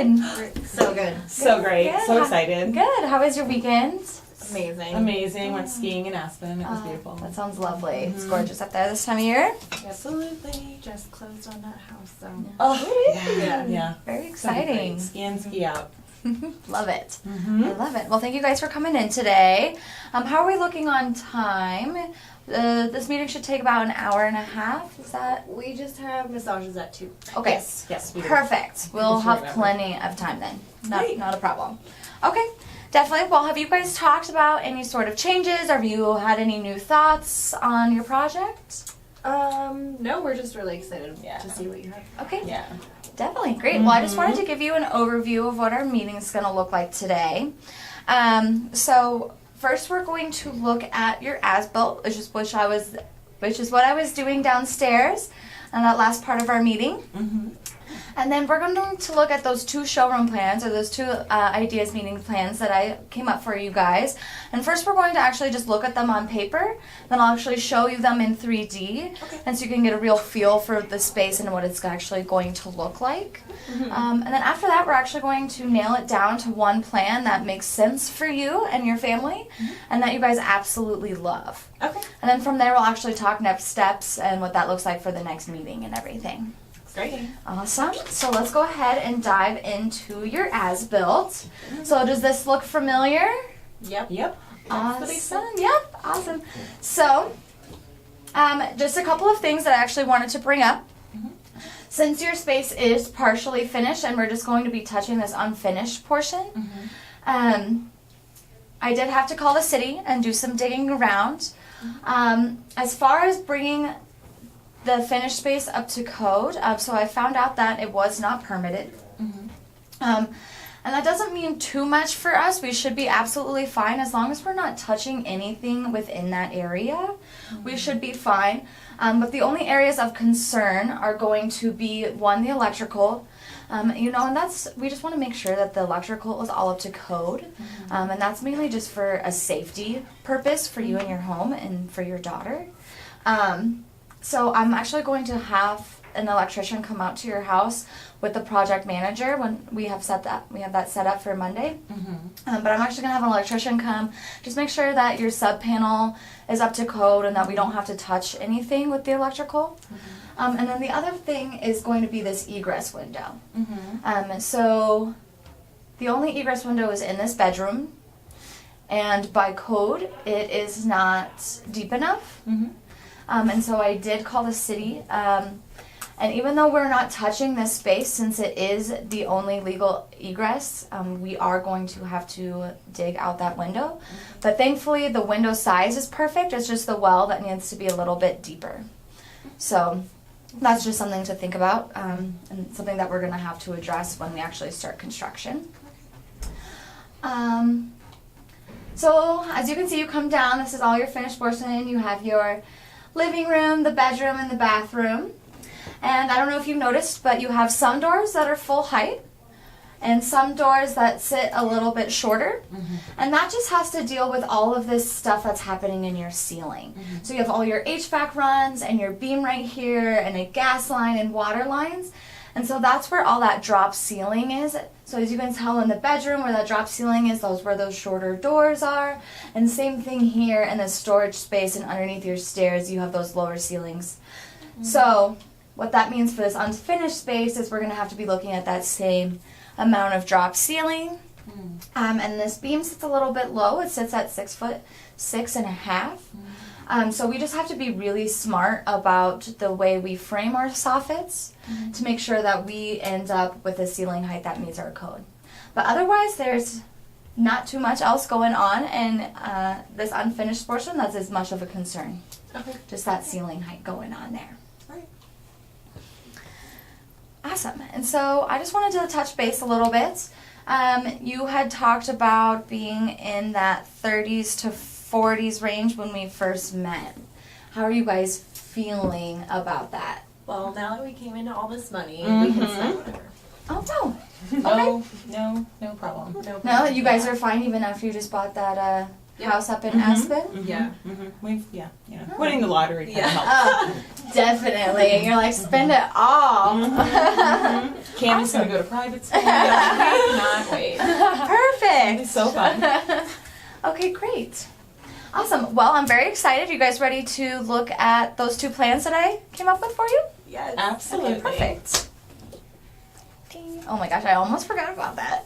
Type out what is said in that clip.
going? So good. So great. Good. So excited. Good. How was your weekend? Amazing. Amazing. Went skiing in Aspen. It was beautiful. That sounds lovely. It's gorgeous up there this time of year. Absolutely. Just closed on that house, so. Oh, Yeah. yeah. Very It's gonna be great. exciting. Ski in, ski out. Love it. Mm-hmm. I love it. Well, thank you guys for coming in today. How are we looking on time? This meeting should take about an hour and a half. Is that We just have massages at 2. okay? Yes, we do. Perfect. We'll Just have remember. plenty of time then. Great. Not a problem. Okay, definitely. Well, have you guys talked about any sort of changes? Have you had any new thoughts on your project? No, we're just really excited Yeah. to see what you have. Okay, Yeah. definitely. Great. Well, I just wanted to give you an overview of what our meeting is going to look like today. So first we're going to look at your as-built, which is what I was doing downstairs in that last part of our meeting. Mm-hmm. And then we're going to look at those two showroom plans, or those two ideas meeting plans that I came up for you guys. And first we're going to actually just look at them on paper, then I'll actually show you them in 3D, and so you can get a real feel for the space and what it's actually going to look like. And then after that we're actually going to nail it down to one plan that makes sense for you and your family, and that you guys absolutely love. Okay. And then from there we'll actually talk next steps and what that looks like for the next meeting and everything. Great. Awesome. So let's go ahead and dive into your as-built. So does this look familiar? Yep. Awesome. Yep. Awesome. So just a couple of things that I actually wanted to bring up. Since your space is partially finished and we're just going to be touching this unfinished portion, I did have to call the city and do some digging around. As far as bringing the finished space up to code, so I found out that it was not permitted. And that doesn't mean too much for us. We should be absolutely fine as long as we're not touching anything within that area. We should be fine. But the only areas of concern are going to be, one, the electrical. And we just want to make sure that the electrical is all up to code. And that's mainly just for a safety purpose for you and your home and for your daughter. So I'm actually going to have an electrician come out to your house with the project manager when we have that set up for Monday. But I'm actually going to have an electrician come, just make sure that your sub panel is up to code and that we don't have to touch anything with the electrical. And then the other thing is going to be this egress window. So the only egress window is in this bedroom, and by code it is not deep enough. And so I did call the city, and even though we're not touching this space, since it is the only legal egress, we are going to have to dig out that window. But thankfully the window size is perfect, it's just the well that needs to be a little bit deeper. So that's just something to think about, and something that we're going to have to address when we actually start construction. So as you can see, you come down, this is all your finished portion. You have your living room, the bedroom, and the bathroom. And I don't know if you've noticed, but you have some doors that are full height and some doors that sit a little bit shorter. And that just has to deal with all of this stuff that's happening in your ceiling. So you have all your HVAC runs and your beam right here and a gas line and water lines. And so that's where all that drop ceiling is. So as you can tell in the bedroom where that drop ceiling is, those where those shorter doors are. And same thing here in the storage space and underneath your stairs, you have those lower ceilings. So what that means for this unfinished space is we're going to have to be looking at that same amount of drop ceiling. And this beam sits a little bit low. It sits at 6'6.5". So we just have to be really smart about the way we frame our soffits to make sure that we end up with a ceiling height that meets our code. But otherwise, there's not too much else going on in this unfinished portion that's as much of a concern. Just that ceiling height going on there. Awesome. And so I just wanted to touch base a little bit. You had talked about being in that 30s to 40s range when we first met. How are you guys feeling about that? Well, now that we came into all this money, we can spend whatever. Oh, no. No problem. No, you guys are fine even after you just bought that house up in Aspen? Yeah. Winning the lottery kind of helps. Definitely. You're like, spend it all. Cammy's gonna go to private school. Cannot wait. Perfect. It's so fun. Okay, great. Awesome. Well, I'm very excited. You guys ready to look at those 2 plans that I came up with for you? Yes. Absolutely. Okay, perfect. Ding. Oh my gosh, I almost forgot about that.